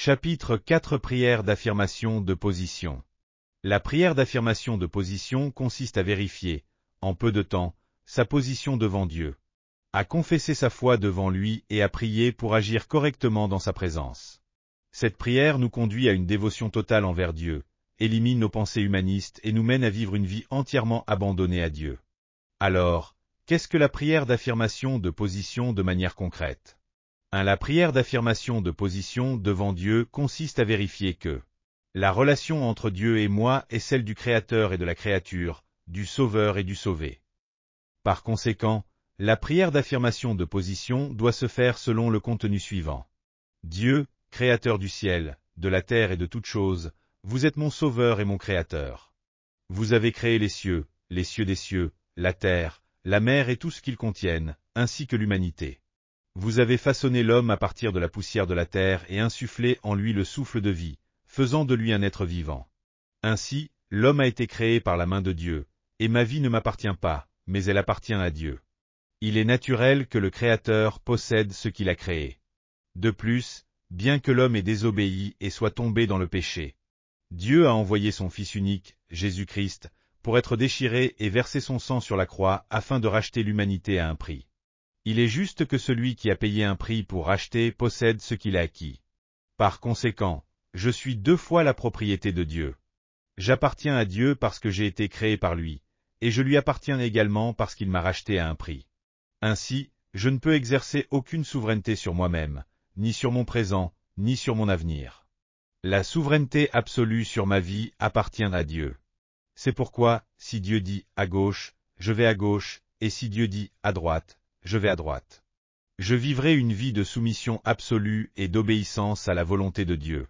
Chapitre 4 Prière d'affirmation de position. La prière d'affirmation de position consiste à vérifier, en peu de temps, sa position devant Dieu, à confesser sa foi devant lui et à prier pour agir correctement dans sa présence. Cette prière nous conduit à une dévotion totale envers Dieu, élimine nos pensées humanistes et nous mène à vivre une vie entièrement abandonnée à Dieu. Alors, qu'est-ce que la prière d'affirmation de position de manière concrète? La prière d'affirmation de position devant Dieu consiste à vérifier que la relation entre Dieu et moi est celle du Créateur et de la créature, du Sauveur et du sauvé. Par conséquent, la prière d'affirmation de position doit se faire selon le contenu suivant. Dieu, Créateur du ciel, de la terre et de toutes choses, vous êtes mon Sauveur et mon Créateur. Vous avez créé les cieux des cieux, la terre, la mer et tout ce qu'ils contiennent, ainsi que l'humanité. Vous avez façonné l'homme à partir de la poussière de la terre et insufflé en lui le souffle de vie, faisant de lui un être vivant. Ainsi, l'homme a été créé par la main de Dieu, et ma vie ne m'appartient pas, mais elle appartient à Dieu. Il est naturel que le Créateur possède ce qu'il a créé. De plus, bien que l'homme ait désobéi et soit tombé dans le péché, Dieu a envoyé son Fils unique, Jésus-Christ, pour être déchiré et verser son sang sur la croix afin de racheter l'humanité à un prix. Il est juste que celui qui a payé un prix pour racheter possède ce qu'il a acquis. Par conséquent, je suis deux fois la propriété de Dieu. J'appartiens à Dieu parce que j'ai été créé par lui, et je lui appartiens également parce qu'il m'a racheté à un prix. Ainsi, je ne peux exercer aucune souveraineté sur moi-même, ni sur mon présent, ni sur mon avenir. La souveraineté absolue sur ma vie appartient à Dieu. C'est pourquoi, si Dieu dit « à gauche », je vais à gauche, et si Dieu dit « à droite », je vais à droite. Je vivrai une vie de soumission absolue et d'obéissance à la volonté de Dieu.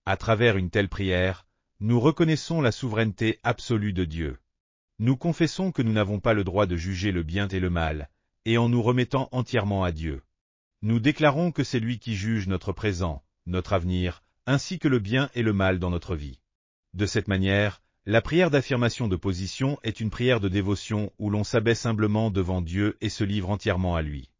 À travers une telle prière, nous reconnaissons la souveraineté absolue de Dieu. Nous confessons que nous n'avons pas le droit de juger le bien et le mal, et en nous remettant entièrement à Dieu. Nous déclarons que c'est lui qui juge notre présent, notre avenir, ainsi que le bien et le mal dans notre vie. De cette manière, la prière d'affirmation de position est une prière de dévotion où l'on s'abaisse humblement devant Dieu et se livre entièrement à lui.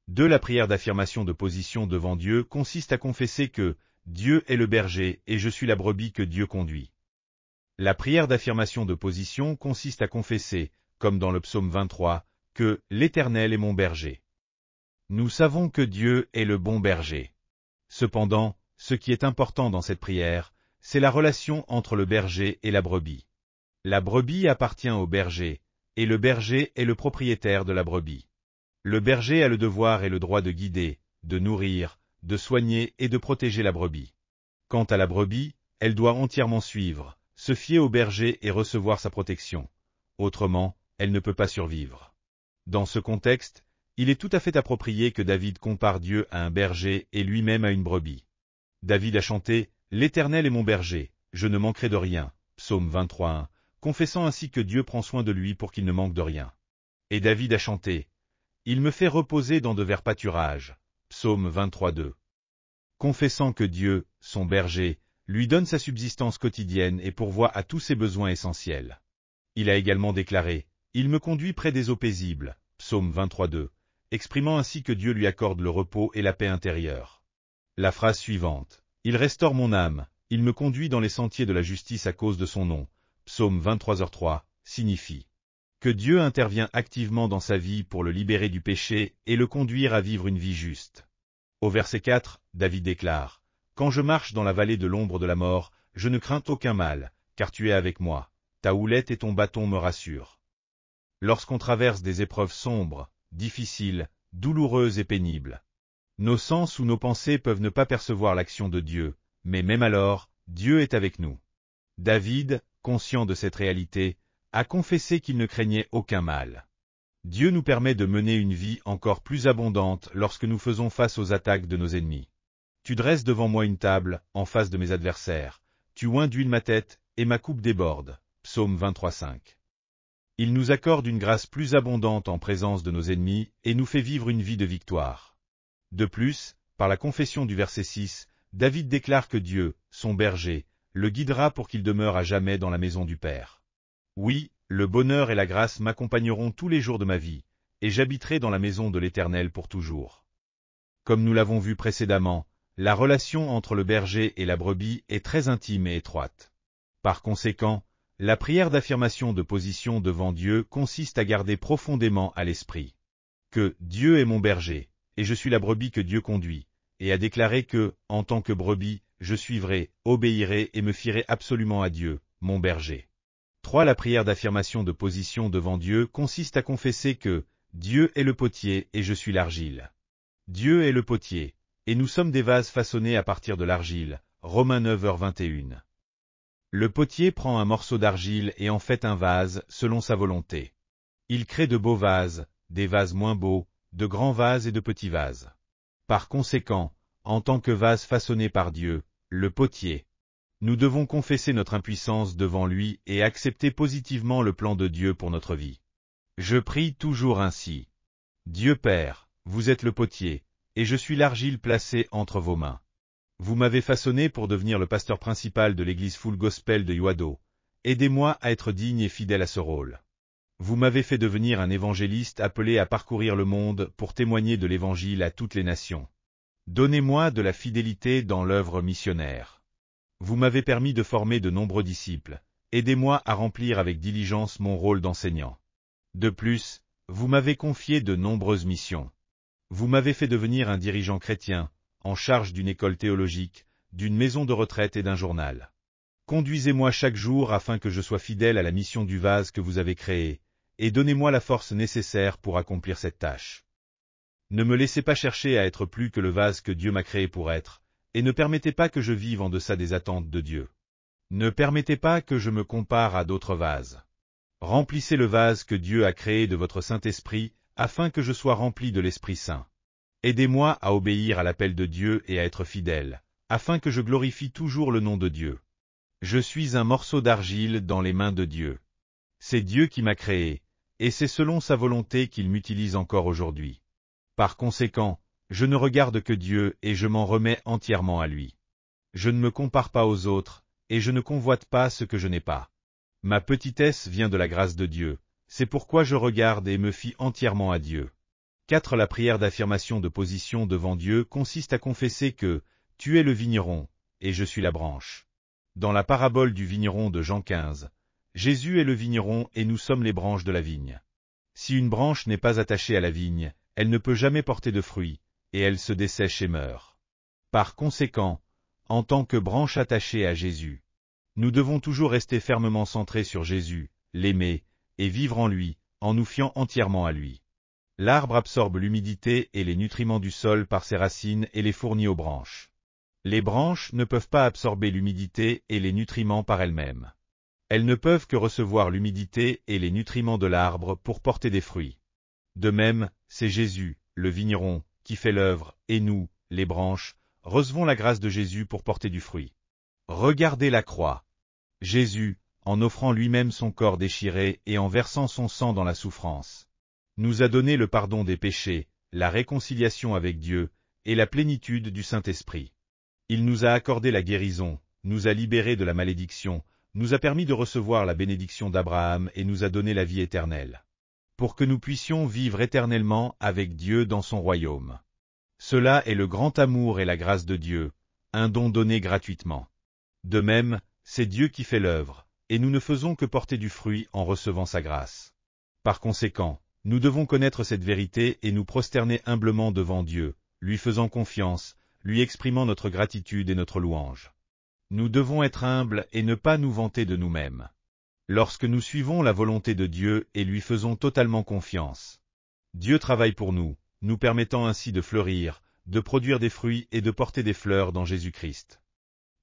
La prière d'affirmation de position devant Dieu consiste à confesser que Dieu est le berger et je suis la brebis que Dieu conduit. La prière d'affirmation de position consiste à confesser, comme dans le psaume 23, que l'Éternel est mon berger. Nous savons que Dieu est le bon berger. Cependant, ce qui est important dans cette prière, c'est la relation entre le berger et la brebis. La brebis appartient au berger, et le berger est le propriétaire de la brebis. Le berger a le devoir et le droit de guider, de nourrir, de soigner et de protéger la brebis. Quant à la brebis, elle doit entièrement suivre, se fier au berger et recevoir sa protection. Autrement, elle ne peut pas survivre. Dans ce contexte, il est tout à fait approprié que David compare Dieu à un berger et lui-même à une brebis. David a chanté « L'Éternel est mon berger, je ne manquerai de rien » psaume 23:1, confessant ainsi que Dieu prend soin de lui pour qu'il ne manque de rien. Et David a chanté « Il me fait reposer dans de verts pâturages » psaume 23:2, confessant que Dieu, son berger, lui donne sa subsistance quotidienne et pourvoit à tous ses besoins essentiels. Il a également déclaré « Il me conduit près des eaux paisibles » psaume 23:2, exprimant ainsi que Dieu lui accorde le repos et la paix intérieure. La phrase suivante « Il restaure mon âme, il me conduit dans les sentiers de la justice à cause de son nom » psaume 23:3, signifie que Dieu intervient activement dans sa vie pour le libérer du péché et le conduire à vivre une vie juste. Au verset 4, David déclare « Quand je marche dans la vallée de l'ombre de la mort, je ne crains aucun mal, car tu es avec moi, ta houlette et ton bâton me rassurent. » Lorsqu'on traverse des épreuves sombres, difficiles, douloureuses et pénibles, nos sens ou nos pensées peuvent ne pas percevoir l'action de Dieu, mais même alors, Dieu est avec nous. David, conscient de cette réalité, a confessé qu'il ne craignait aucun mal. Dieu nous permet de mener une vie encore plus abondante lorsque nous faisons face aux attaques de nos ennemis. Tu dresses devant moi une table, en face de mes adversaires. Tu oins d'huile ma tête, et ma coupe déborde. Psaume 23:5. Il nous accorde une grâce plus abondante en présence de nos ennemis et nous fait vivre une vie de victoire. De plus, par la confession du verset 6, David déclare que Dieu, son berger, le guidera pour qu'il demeure à jamais dans la maison du Père. Oui, le bonheur et la grâce m'accompagneront tous les jours de ma vie, et j'habiterai dans la maison de l'Éternel pour toujours. Comme nous l'avons vu précédemment, la relation entre le berger et la brebis est très intime et étroite. Par conséquent, la prière d'affirmation de position devant Dieu consiste à garder profondément à l'esprit que Dieu est mon berger, et je suis la brebis que Dieu conduit, et à déclarer que, en tant que brebis, je suivrai, obéirai et me fierai absolument à Dieu, mon berger. 3. La prière d'affirmation de position devant Dieu consiste à confesser que Dieu est le potier et je suis l'argile. Dieu est le potier, et nous sommes des vases façonnés à partir de l'argile. Romains 9h21. Le potier prend un morceau d'argile et en fait un vase selon sa volonté. Il crée de beaux vases, des vases moins beaux, de grands vases et de petits vases. Par conséquent, en tant que vase façonné par Dieu, le potier, nous devons confesser notre impuissance devant lui et accepter positivement le plan de Dieu pour notre vie. Je prie toujours ainsi. Dieu Père, vous êtes le potier, et je suis l'argile placée entre vos mains. Vous m'avez façonné pour devenir le pasteur principal de l'église Full Gospel de Yuado. Aidez-moi à être digne et fidèle à ce rôle. Vous m'avez fait devenir un évangéliste appelé à parcourir le monde pour témoigner de l'évangile à toutes les nations. Donnez-moi de la fidélité dans l'œuvre missionnaire. Vous m'avez permis de former de nombreux disciples. Aidez-moi à remplir avec diligence mon rôle d'enseignant. De plus, vous m'avez confié de nombreuses missions. Vous m'avez fait devenir un dirigeant chrétien, en charge d'une école théologique, d'une maison de retraite et d'un journal. Conduisez-moi chaque jour afin que je sois fidèle à la mission du vase que vous avez créé, et donnez-moi la force nécessaire pour accomplir cette tâche. Ne me laissez pas chercher à être plus que le vase que Dieu m'a créé pour être, et ne permettez pas que je vive en deçà des attentes de Dieu. Ne permettez pas que je me compare à d'autres vases. Remplissez le vase que Dieu a créé de votre Saint-Esprit, afin que je sois rempli de l'Esprit Saint. Aidez-moi à obéir à l'appel de Dieu et à être fidèle, afin que je glorifie toujours le nom de Dieu. Je suis un morceau d'argile dans les mains de Dieu. C'est Dieu qui m'a créé, et c'est selon sa volonté qu'il m'utilise encore aujourd'hui. Par conséquent, je ne regarde que Dieu et je m'en remets entièrement à lui. Je ne me compare pas aux autres, et je ne convoite pas ce que je n'ai pas. Ma petitesse vient de la grâce de Dieu, c'est pourquoi je regarde et me fie entièrement à Dieu. 4. La prière d'affirmation de position devant Dieu consiste à confesser que « Tu es le vigneron, et je suis la branche ». Dans la parabole du vigneron de Jean 15, Jésus est le vigneron et nous sommes les branches de la vigne. Si une branche n'est pas attachée à la vigne, elle ne peut jamais porter de fruits, et elle se dessèche et meurt. Par conséquent, en tant que branche attachée à Jésus, nous devons toujours rester fermement centrés sur Jésus, l'aimer, et vivre en lui, en nous fiant entièrement à lui. L'arbre absorbe l'humidité et les nutriments du sol par ses racines et les fournit aux branches. Les branches ne peuvent pas absorber l'humidité et les nutriments par elles-mêmes. Elles ne peuvent que recevoir l'humidité et les nutriments de l'arbre pour porter des fruits. De même, c'est Jésus, le vigneron, qui fait l'œuvre, et nous, les branches, recevons la grâce de Jésus pour porter du fruit. Regardez la croix. Jésus, en offrant lui-même son corps déchiré et en versant son sang dans la souffrance, nous a donné le pardon des péchés, la réconciliation avec Dieu, et la plénitude du Saint-Esprit. Il nous a accordé la guérison, nous a libérés de la malédiction, nous a permis de recevoir la bénédiction d'Abraham et nous a donné la vie éternelle, pour que nous puissions vivre éternellement avec Dieu dans son royaume. Cela est le grand amour et la grâce de Dieu, un don donné gratuitement. De même, c'est Dieu qui fait l'œuvre, et nous ne faisons que porter du fruit en recevant sa grâce. Par conséquent, nous devons connaître cette vérité et nous prosterner humblement devant Dieu, lui faisant confiance, lui exprimant notre gratitude et notre louange. Nous devons être humbles et ne pas nous vanter de nous-mêmes. Lorsque nous suivons la volonté de Dieu et lui faisons totalement confiance, Dieu travaille pour nous, nous permettant ainsi de fleurir, de produire des fruits et de porter des fleurs dans Jésus-Christ.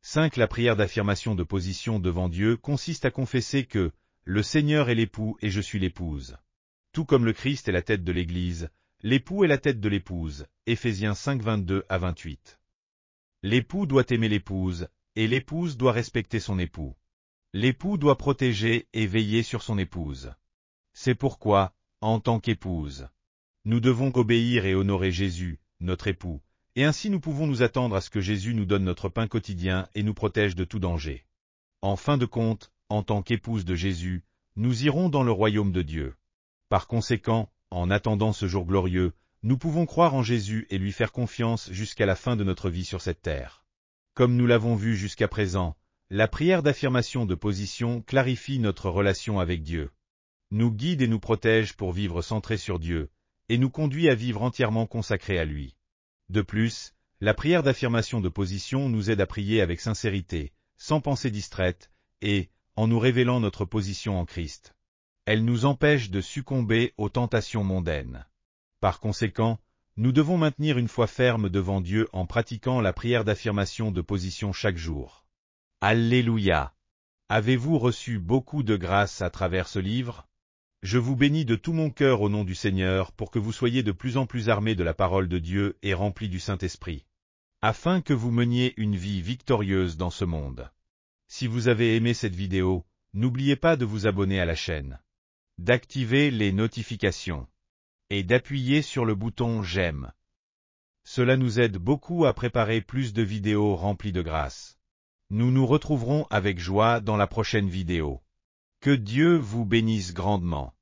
5. La prière d'affirmation de position devant Dieu consiste à confesser que « Le Seigneur est l'époux et je suis l'épouse ». Tout comme le Christ est la tête de l'Église, l'époux est la tête de l'épouse. Éphésiens 5, 22-28. L'époux doit aimer l'épouse, et l'épouse doit respecter son époux. L'époux doit protéger et veiller sur son épouse. C'est pourquoi, en tant qu'épouse, nous devons obéir et honorer Jésus, notre époux, et ainsi nous pouvons nous attendre à ce que Jésus nous donne notre pain quotidien et nous protège de tout danger. En fin de compte, en tant qu'épouse de Jésus, nous irons dans le royaume de Dieu. Par conséquent, en attendant ce jour glorieux, nous pouvons croire en Jésus et lui faire confiance jusqu'à la fin de notre vie sur cette terre. Comme nous l'avons vu jusqu'à présent, la prière d'affirmation de position clarifie notre relation avec Dieu, nous guide et nous protège pour vivre centrés sur Dieu, et nous conduit à vivre entièrement consacrés à lui. De plus, la prière d'affirmation de position nous aide à prier avec sincérité, sans pensée distraite, et en nous révélant notre position en Christ. Elle nous empêche de succomber aux tentations mondaines. Par conséquent, nous devons maintenir une foi ferme devant Dieu en pratiquant la prière d'affirmation de position chaque jour. Alléluia! Avez-vous reçu beaucoup de grâce à travers ce livre? Je vous bénis de tout mon cœur au nom du Seigneur pour que vous soyez de plus en plus armés de la parole de Dieu et remplis du Saint-Esprit, afin que vous meniez une vie victorieuse dans ce monde. Si vous avez aimé cette vidéo, n'oubliez pas de vous abonner à la chaîne, d'activer les notifications et d'appuyer sur le bouton j'aime. Cela nous aide beaucoup à préparer plus de vidéos remplies de grâce. Nous nous retrouverons avec joie dans la prochaine vidéo. Que Dieu vous bénisse grandement.